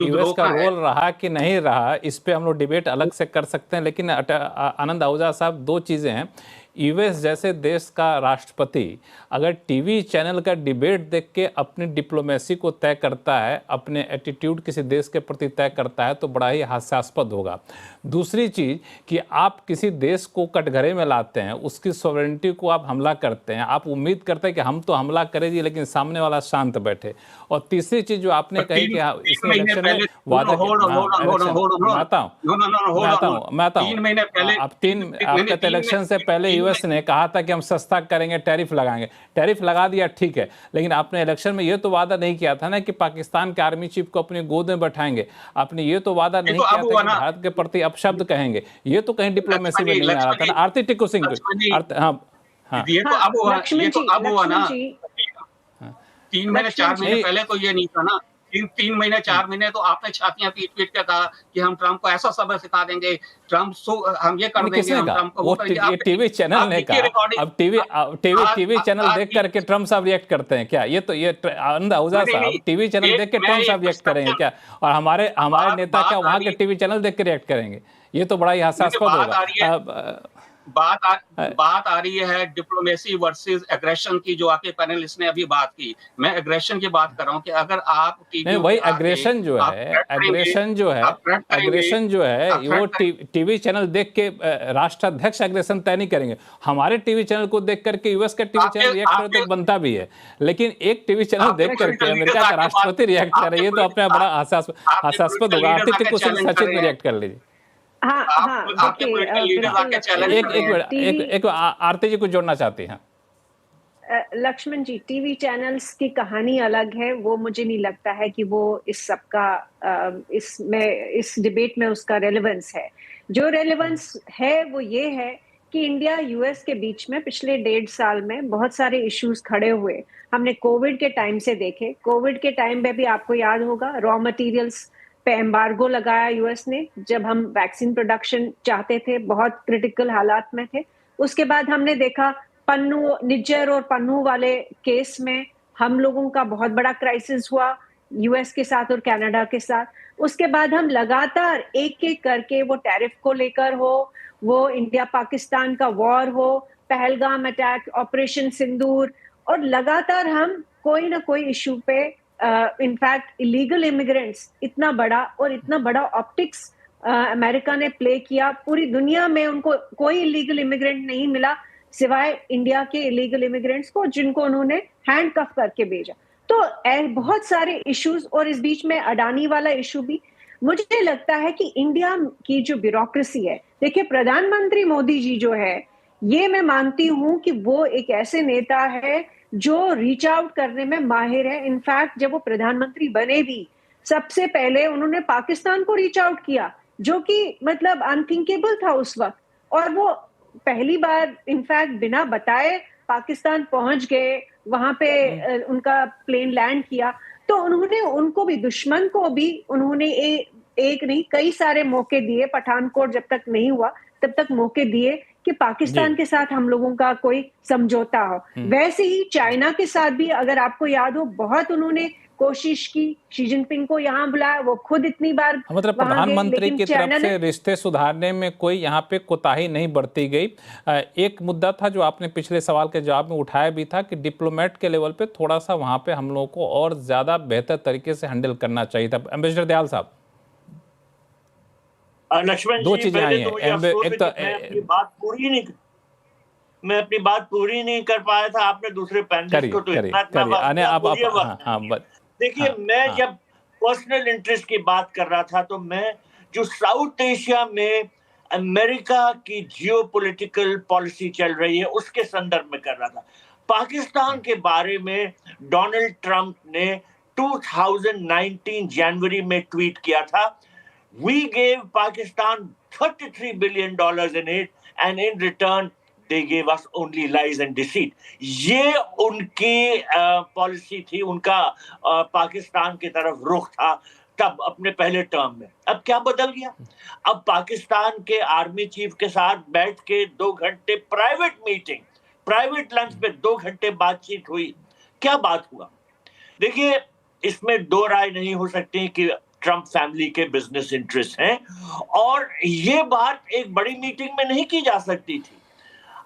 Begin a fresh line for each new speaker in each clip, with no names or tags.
युद्ध
यूएस का
रोका है।
रोल रहा कि नहीं रहा, इस पे हम लोग डिबेट अलग से कर सकते हैं, लेकिन आनंद आहूजा साहब, दो चीज़ें हैं। यूएस जैसे देश का राष्ट्रपति अगर टीवी चैनल का डिबेट देख के अपनी डिप्लोमेसी को तय करता है, अपने एटीट्यूड किसी देश के प्रति तय करता है, तो बड़ा ही हास्यास्पद होगा। दूसरी चीज़ कि आप किसी देश को कटघरे में लाते हैं, उसकी सॉवरेनिटी को आप हमला करते हैं, आप उम्मीद करते हैं कि हम तो हमला करेंगे लेकिन सामने वाला शांत बैठे। और तीसरी चीज़ जो आपने कही कि इसने
महीने
इलेक्शन में
पहले
वादा
मैं
आता हूँ
3 महीने पहले
अब आपके तो इलेक्शन से पहले यूएस ने कहा था कि हम सस्ता करेंगे, टैरिफ लगाएंगे, टैरिफ लगा दिया, ठीक है, लेकिन आपने इलेक्शन में ये तो वादा नहीं किया था ना कि पाकिस्तान के आर्मी चीफ को अपनी गोद में बैठाएंगे। आपने ये तो वादा नहीं किया था कि भारत के प्रति अपशब्द कहेंगे। ये तो कहीं डिप्लोमेसी में नहीं आ रहा था ना। आरती टिक्कू सिंह,
ये तो अब हुआ ना। 3 महीने 4 महीने पहले तो ये नहीं था ना। 3 महीने 4 महीने तो आपने छातियां पीट पीट के कहा कि हम ट्रंप को ऐसा सबक सिखा देंगे, हम ये कर देंगे, हम ट्रंप को वो
ये टीवी चैनल ने कहा। अब टीवी चैनल देख करके ट्रंप साहब रिएक्ट करते हैं क्या? ये तो आनंद आहूजा साहब टीवी चैनल देख के ट्रंप साहब रिएक्ट करेंगे क्या? और हमारे नेता क्या वहां के टीवी चैनल देख के रिएक्ट करेंगे? ये तो बड़ा ही हास्यास्पद होगा।
बात आ रही है डिप्लोमेसी वर्सेस एग्रेशन की, जो आपके पैनलिस्ट ने अभी बात की। मैं एग्रेशन की बात कर रहा हूं कि अगर आप
नहीं, वही एग्रेशन जो है वो टीवी चैनल देख के राष्ट्राध्यक्ष एग्रेशन तय नहीं करेंगे। हमारे टीवी चैनल को देख करके यूएस का टीवी चैनल रिएक्ट करे तो बनता भी है, लेकिन एक टीवी चैनल देख करके अमेरिका का राष्ट्रपति रिएक्ट करे, ये तो अपने बड़ा हास्यास्पद होगा। आरती टिक्कू सिंह सचित में रिएक्ट कर लीजिए। एक आरती जी को जोड़ना चाहती हैं।
लक्ष्मण जी, टीवी चैनल्स की कहानी अलग है, वो मुझे नहीं लगता है कि वो इस सब का इस डिबेट में उसका रेलेवेंस है। जो रेलेवेंस है वो ये है कि इंडिया यूएस के बीच में पिछले 1.5 साल में बहुत सारे इश्यूज खड़े हुए। हमने कोविड के टाइम से देखे, कोविड के टाइम में भी आपको याद होगा रॉ मटेरियल्स पे एम्बार्गो लगाया यूएस ने, जब हम वैक्सीन प्रोडक्शन चाहते थे, बहुत क्रिटिकल हालात में थे। उसके बाद हमने देखा पन्नू, निज्जर और पन्नू वाले केस में हम लोगों का बहुत बड़ा क्राइसिस हुआ यूएस के साथ और कनाडा के साथ। उसके बाद हम लगातार एक एक करके, वो टैरिफ को लेकर हो, वो इंडिया पाकिस्तान का वॉर हो, पहलगाम अटैक, ऑपरेशन सिंदूर, और लगातार हम कोई ना कोई इशू पे इनफैक्ट इलीगल इमिग्रेंट्स, इतना बड़ा ऑप्टिक्स अमेरिका ने प्ले किया। पूरी दुनिया में उनको कोई इलीगल इमिग्रेंट नहीं मिला सिवाय इंडिया के इलीगल इमिग्रेंट्स को, जिनको उन्होंने हैंडकफ करके भेजा। तो बहुत सारे इश्यूज, और इस बीच में अडानी वाला इशू भी। मुझे लगता है कि इंडिया की जो ब्यूरोक्रेसी है, देखिए प्रधानमंत्री मोदी जी जो है, ये मैं मानती हूं कि वो एक ऐसे नेता है जो रीच आउट करने में माहिर है। इनफैक्ट जब वो प्रधानमंत्री बने भी, सबसे पहले उन्होंने पाकिस्तान को रीच आउट किया, जो कि मतलब अनथिंकेबल था उस वक्त, और वो पहली बार इनफैक्ट बिना बताए पाकिस्तान पहुंच गए, वहां पे उनका प्लेन लैंड किया। तो उन्होंने उनको भी, दुश्मन को भी उन्होंने एक नहीं कई सारे मौके दिए। पठानकोट जब तक नहीं हुआ तब तक मौके दिए कि पाकिस्तान के साथ हम लोगों का कोई समझौता हो। वैसे ही चाइना के साथ भी, अगर आपको याद हो, बहुत उन्होंने कोशिश की, शी जिनपिंग को यहाँ बुलाया, वो खुद इतनी बार
मतलब प्रधानमंत्री की तरफ से रिश्ते सुधारने में कोई यहाँ पे कोताही नहीं बरती गई। एक मुद्दा था जो आपने पिछले सवाल के जवाब में उठाया भी था कि डिप्लोमेट के लेवल पे थोड़ा सा वहाँ पे हम लोगों को और ज्यादा बेहतर तरीके से हैंडल करना चाहिए था। एम्बेसडर दयाल साहब,
लक्ष्मण
दो
जी,
चीजें आई हैं।
एक तो मैं अपनी बात पूरी नहीं कर पाया था। आपने दूसरे पैनलिस्ट को तो देखिए, मैं जब पर्सनल इंटरेस्ट की बात कर रहा था, तो मैं जो साउथ एशिया में अमेरिका की जियोपॉलिटिकल पॉलिसी चल रही है उसके संदर्भ में कर रहा था। पाकिस्तान के बारे में डोनाल्ड ट्रंप ने 2019 जनवरी में ट्वीट किया था, We gave Pakistan $33 billion in aid, and in return they gave us only lies and deceit. ये उनकी पॉलिसी थी, उनका पाकिस्तान की तरफ रुख था तब अपने पहले टर्म में। अब क्या बदल गया? अब पाकिस्तान के आर्मी चीफ के साथ बैठ के 2 घंटे प्राइवेट मीटिंग, प्राइवेट लंच पे 2 घंटे बातचीत हुई। क्या बात हुआ? देखिए, इसमें 2 राय नहीं हो सकती कि ट्रम्प फैमिली के बिजनेस इंटरेस्ट हैं, और ये बात एक बड़ी मीटिंग में नहीं की जा सकती थी।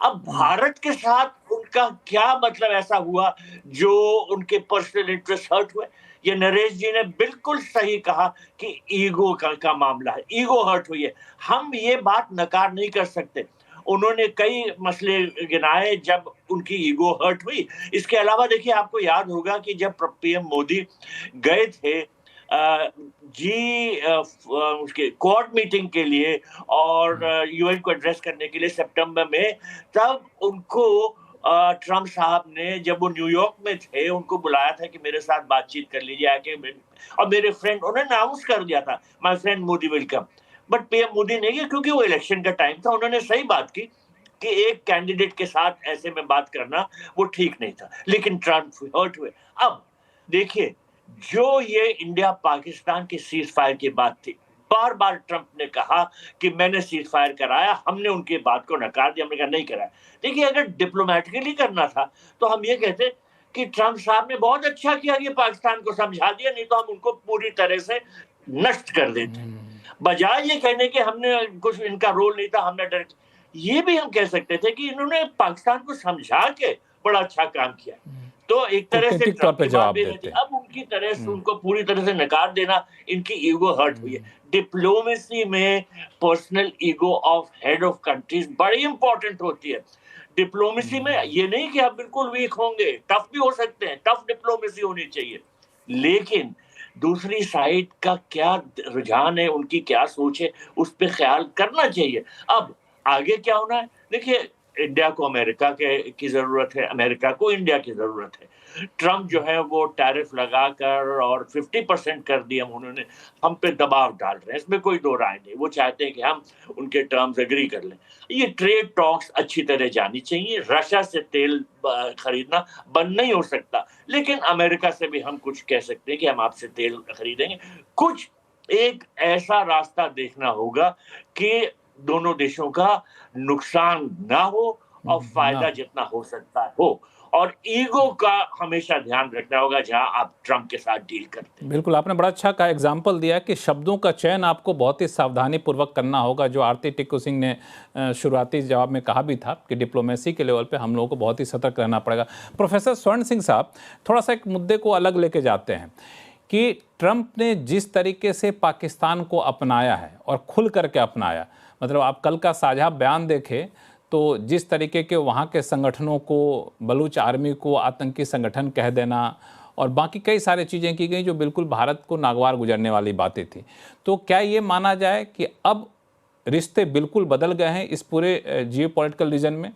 अब भारत के साथ उनका क्या मतलब ऐसा हुआ जो उनके पर्सनल इंटरेस्ट हर्ट हुए? ये नरेश जी ने बिल्कुल सही कहा कि ईगो का मामला है, ईगो हर्ट हुई है। हम ये बात नकार नहीं कर सकते। उन्होंने कई मसले गिनाए जब उनकी ईगो हर्ट हुई। इसके अलावा देखिए, आपको याद होगा कि जब पीएम मोदी गए थे उसके क्वाड मीटिंग के लिए और यूएन को एड्रेस करने के लिए सितंबर में, तब उनको ट्रम्प साहब ने, जब वो न्यूयॉर्क में थे, उनको बुलाया था कि मेरे साथ बातचीत कर लीजिए आके, और मेरे फ्रेंड, उन्होंने अनाउंस कर दिया था my friend Modi will come, but PM Modi नहीं गए क्योंकि वो इलेक्शन का टाइम था। उन्होंने सही बात की कि एक कैंडिडेट के साथ ऐसे में बात करना वो ठीक नहीं था, लेकिन ट्रम्प हर्ट हुए। अब देखिए, जो ये इंडिया पाकिस्तान के सीज फायर की बात थी, बार बार ट्रम्प ने कहा कि मैंने सीज फायर कराया, हमने उनकी बात को नकार दिया, हमने कहा नहीं कराया। देखिए, अगर डिप्लोमेटिकली करना था तो हम ये कहते कि ट्रम्प साहब ने बहुत अच्छा किया कि पाकिस्तान को समझा दिया, नहीं तो हम उनको पूरी तरह से नष्ट कर देते। बजाय ये कहने के हमने कुछ, इनका रोल नहीं था, हमने डायरेक्ट, ये भी हम कह सकते थे कि इन्होंने पाकिस्तान को समझा के बड़ा अच्छा काम किया। तो एक तरह से
तौर पे जवाब देते।
अब उनकी तरह से उनको पूरी तरह से नकार देना, इनकी ईगो हर्ट हुई है। डिप्लोमेसी में personal ego of head of countries बड़ी इंपॉर्टेंट होती है। डिप्लोमेसी में ये नहीं कि आप बिल्कुल वीक होंगे, टफ भी हो सकते हैं, टफ डिप्लोमेसी होनी चाहिए, लेकिन दूसरी साइड का क्या रुझान है, उनकी क्या सोच है, उस पर ख्याल करना चाहिए। अब आगे क्या होना है, देखिए, इंडिया को अमेरिका की जरूरत है, अमेरिका को इंडिया की जरूरत है। ट्रम्प जो है वो टैरिफ लगाकर और 50% कर दिया उन्होंने, हम पे दबाव डाल रहे हैं, इसमें कोई दो राय नहीं। वो चाहते हैं कि हम उनके टर्म्स एग्री कर लें। ये ट्रेड टॉक्स अच्छी तरह जानी चाहिए। रशिया से तेल खरीदना बंद नहीं हो सकता, लेकिन अमेरिका से भी हम कुछ कह सकते हैं कि हम आपसे तेल खरीदेंगे। कुछ एक ऐसा रास्ता देखना होगा कि दोनों देशों का नुकसान ना हो और फायदा जितना हो सकता हो, और ईगो का हमेशा ध्यान रखना होगा जहां आप ट्रम्प के साथ डील करते हैं।
बिल्कुल, आपने बड़ा अच्छा का एग्जाम्पल दिया कि शब्दों का चयन आपको बहुत ही सावधानी पूर्वक करना होगा, जो आरती टिक्कू सिंह ने शुरुआती जवाब में कहा भी था कि डिप्लोमेसी के लेवल पे हम लोगों को बहुत ही सतर्क रहना पड़ेगा। प्रोफेसर स्वर्ण सिंह साहब, थोड़ा सा एक मुद्दे को अलग लेके जाते हैं कि ट्रम्प ने जिस तरीके से पाकिस्तान को अपनाया है और खुल करके अपनाया, मतलब आप कल का साझा बयान देखें तो जिस तरीके के वहाँ के संगठनों को, बलूच आर्मी को आतंकी संगठन कह देना और बाकी कई सारी चीज़ें की गई जो बिल्कुल भारत को नागवार गुजरने वाली बातें थी। तो क्या ये माना जाए कि अब रिश्ते बिल्कुल बदल गए हैं इस पूरे जियोपॉलिटिकल रीजन में?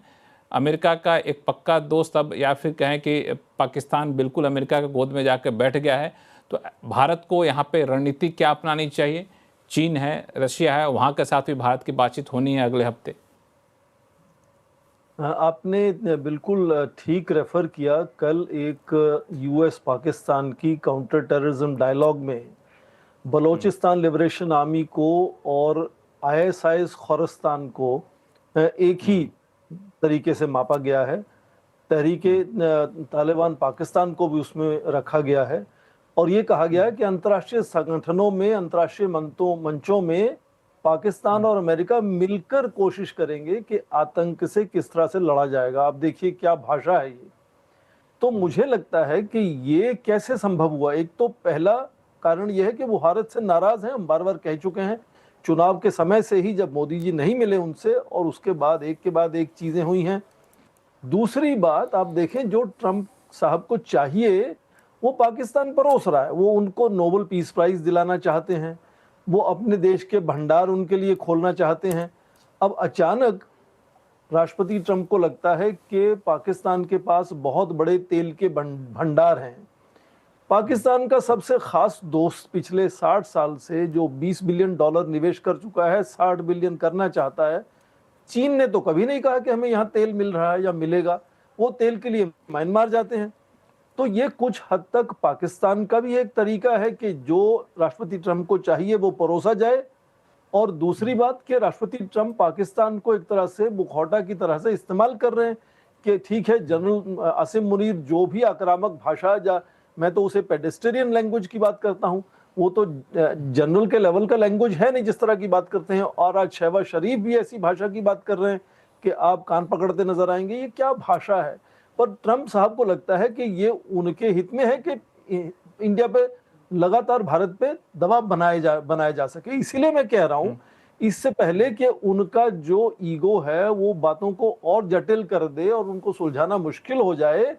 अमेरिका का एक पक्का दोस्त अब, या फिर कहें कि पाकिस्तान बिल्कुल अमेरिका के गोद में जाकर बैठ गया है, तो भारत को यहाँ पे रणनीति क्या अपनानी चाहिए? चीन है, रशिया है, वहाँ के साथ भी भारत की बातचीत होनी है अगले हफ्ते।
आपने बिल्कुल ठीक रेफर किया। कल एक यूएस पाकिस्तान की काउंटर टेररिज्म डायलॉग में बलोचिस्तान लिबरेशन आर्मी को और आईएसआईएस खोरस्तान को एक ही तरीके से मापा गया है। तहरीके तालिबान पाकिस्तान को भी उसमें रखा गया है और ये कहा गया है कि अंतर्राष्ट्रीय संगठनों में, अंतर्राष्ट्रीय मंचों में पाकिस्तान और अमेरिका मिलकर कोशिश करेंगे कि आतंक से किस तरह से लड़ा जाएगा। आप देखिए क्या भाषा है ये। तो मुझे लगता है कि ये कैसे संभव हुआ। एक तो पहला कारण यह है कि वो भारत से नाराज हैं, हम बार बार कह चुके हैं। चुनाव के समय से ही जब मोदी जी नहीं मिले उनसे, और उसके बाद एक के बाद एक चीजें हुई हैं। दूसरी बात आप देखें, जो ट्रम्प साहब को चाहिए वो पाकिस्तान परोस रहा है। वो उनको नोबेल पीस प्राइज दिलाना चाहते हैं, वो अपने देश के भंडार उनके लिए खोलना चाहते हैं। अब अचानक राष्ट्रपति ट्रम्प को लगता है कि पाकिस्तान के पास बहुत बड़े तेल के भंडार हैं। पाकिस्तान का सबसे खास दोस्त पिछले 60 साल से जो $20 बिलियन निवेश कर चुका है, 60 बिलियन करना चाहता है। चीन ने तो कभी नहीं कहा कि हमें यहाँ तेल मिल रहा है या मिलेगा। वो तेल के लिए म्यांमार जाते हैं। तो ये कुछ हद तक पाकिस्तान का भी एक तरीका है कि जो राष्ट्रपति ट्रम्प को चाहिए वो परोसा जाए। और दूसरी बात कि राष्ट्रपति ट्रम्प पाकिस्तान को एक तरह से मुखौटा की तरह से इस्तेमाल कर रहे हैं कि ठीक है, जनरल आसिम मुनीर जो भी आक्रामक भाषा, या मैं तो उसे पेडेस्टेरियन लैंग्वेज की बात करता हूँ, वो तो जनरल के लेवल का लैंग्वेज है नहीं जिस तरह की बात करते हैं। और आज शहबाज शरीफ भी ऐसी भाषा की बात कर रहे हैं कि आप कान पकड़ते नजर आएंगे, ये क्या भाषा है। पर ट्रंप साहब को लगता है कि ये उनके हित में है कि इंडिया पे लगातार भारत पे दबाव बनाया जा सके। इसीलिए मैं कह रहा हूं, इससे पहले कि उनका जो ईगो है वो बातों को और जटिल कर दे और उनको सुलझाना मुश्किल हो जाए,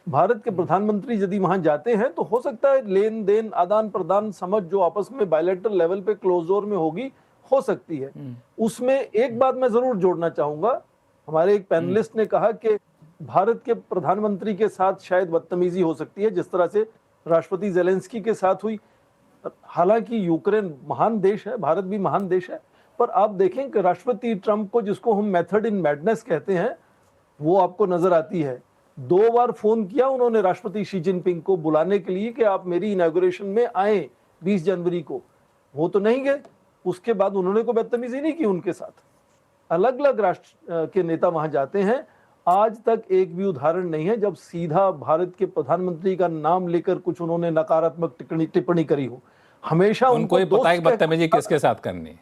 भारत के प्रधानमंत्री यदि वहां जाते हैं तो हो सकता है लेन देन, आदान प्रदान, समझ जो आपस में बायलैटरल लेवल पे क्लोज डोर में होगी, हो सकती है। उसमें एक बात मैं जरूर जोड़ना चाहूंगा, हमारे एक पैनलिस्ट ने कहा कि भारत के प्रधानमंत्री के साथ शायद बदतमीजी हो सकती है जिस तरह से राष्ट्रपति जेलेंस्की के साथ हुई। हालांकि यूक्रेन महान देश है, भारत भी महान देश है, पर आप देखें कि राष्ट्रपति ट्रंप को, जिसको हम मेथड इन मैडनेस कहते हैं, वो आपको नजर आती है। 2 बार फोन किया उन्होंने राष्ट्रपति शी जिनपिंग को बुलाने के लिए कि आप मेरी इनॉग्रेशन में आए 20 जनवरी को, वो तो नहीं गए। उसके बाद उन्होंने कोई बदतमीजी नहीं की उनके साथ। अलग अलग राष्ट्र के नेता वहां जाते हैं, आज तक एक भी उदाहरण नहीं है जब सीधा भारत के प्रधानमंत्री का नाम लेकर कुछ उन्होंने नकारात्मक टिप्पणी करी हो। हमेशा
उनको ये पता है कि बदतमीजी किसके साथ करनी है।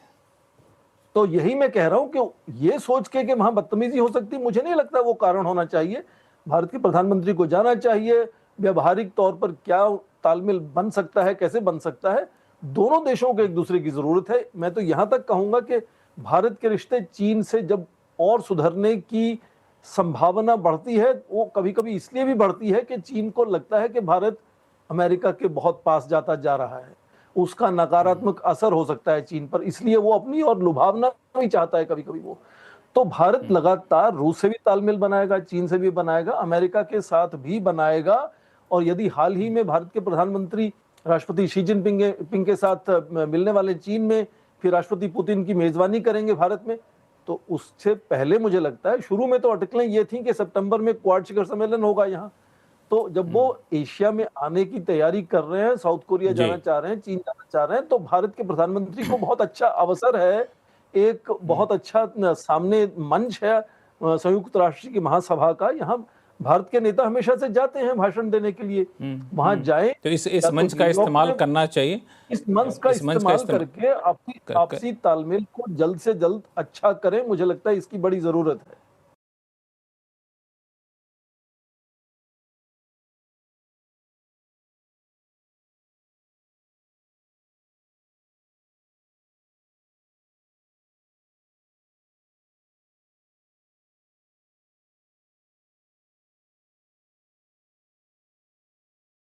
तो यही मैं कह रहा हूं कि ये सोच के कि वहां बदतमीजी हो सकती, मुझे नहीं लगता वो कारण होना चाहिए। भारत के प्रधानमंत्री को जाना चाहिए, व्यवहारिक तौर पर क्या तालमेल बन सकता है, कैसे बन सकता है, दोनों देशों को एक दूसरे की जरूरत है। मैं तो यहां तक कहूंगा कि भारत के रिश्ते चीन से जब और सुधरने की संभावना बढ़ती है, वो कभी कभी इसलिए भी बढ़ती है कि चीन को लगता है कि भारत अमेरिका के बहुत पास जाता जा रहा है, उसका नकारात्मक असर हो सकता है चीन पर, इसलिए वो अपनी और लुभावना भी चाहता है कभी कभी वो। तो भारत लगातार रूस से भी तालमेल बनाएगा, चीन से भी बनाएगा, अमेरिका के साथ भी बनाएगा। और यदि हाल ही में भारत के प्रधानमंत्री राष्ट्रपति शी जिनपिंग के साथ मिलने वाले चीन में, फिर राष्ट्रपति पुतिन की मेजबानी करेंगे भारत में, तो उससे पहले मुझे लगता है, शुरू में तो अटकलें ये थी कि सितंबर में क्वाड शिखर सम्मेलन होगा यहाँ, तो जब वो एशिया में आने की तैयारी कर रहे हैं, साउथ कोरिया जाना चाह रहे हैं, चीन जाना चाह रहे हैं, तो भारत के प्रधानमंत्री को बहुत अच्छा अवसर है, एक बहुत अच्छा सामने मंच है संयुक्त राष्ट्र की महासभा का। यहाँ भारत के नेता हमेशा से जाते हैं भाषण देने के लिए, वहां जाएं।
तो इस मंच का इस्तेमाल करना चाहिए,
इस मंच का इस्तेमाल करके आपसी तालमेल को जल्द से जल्द अच्छा करें, मुझे लगता है इसकी बड़ी जरूरत है।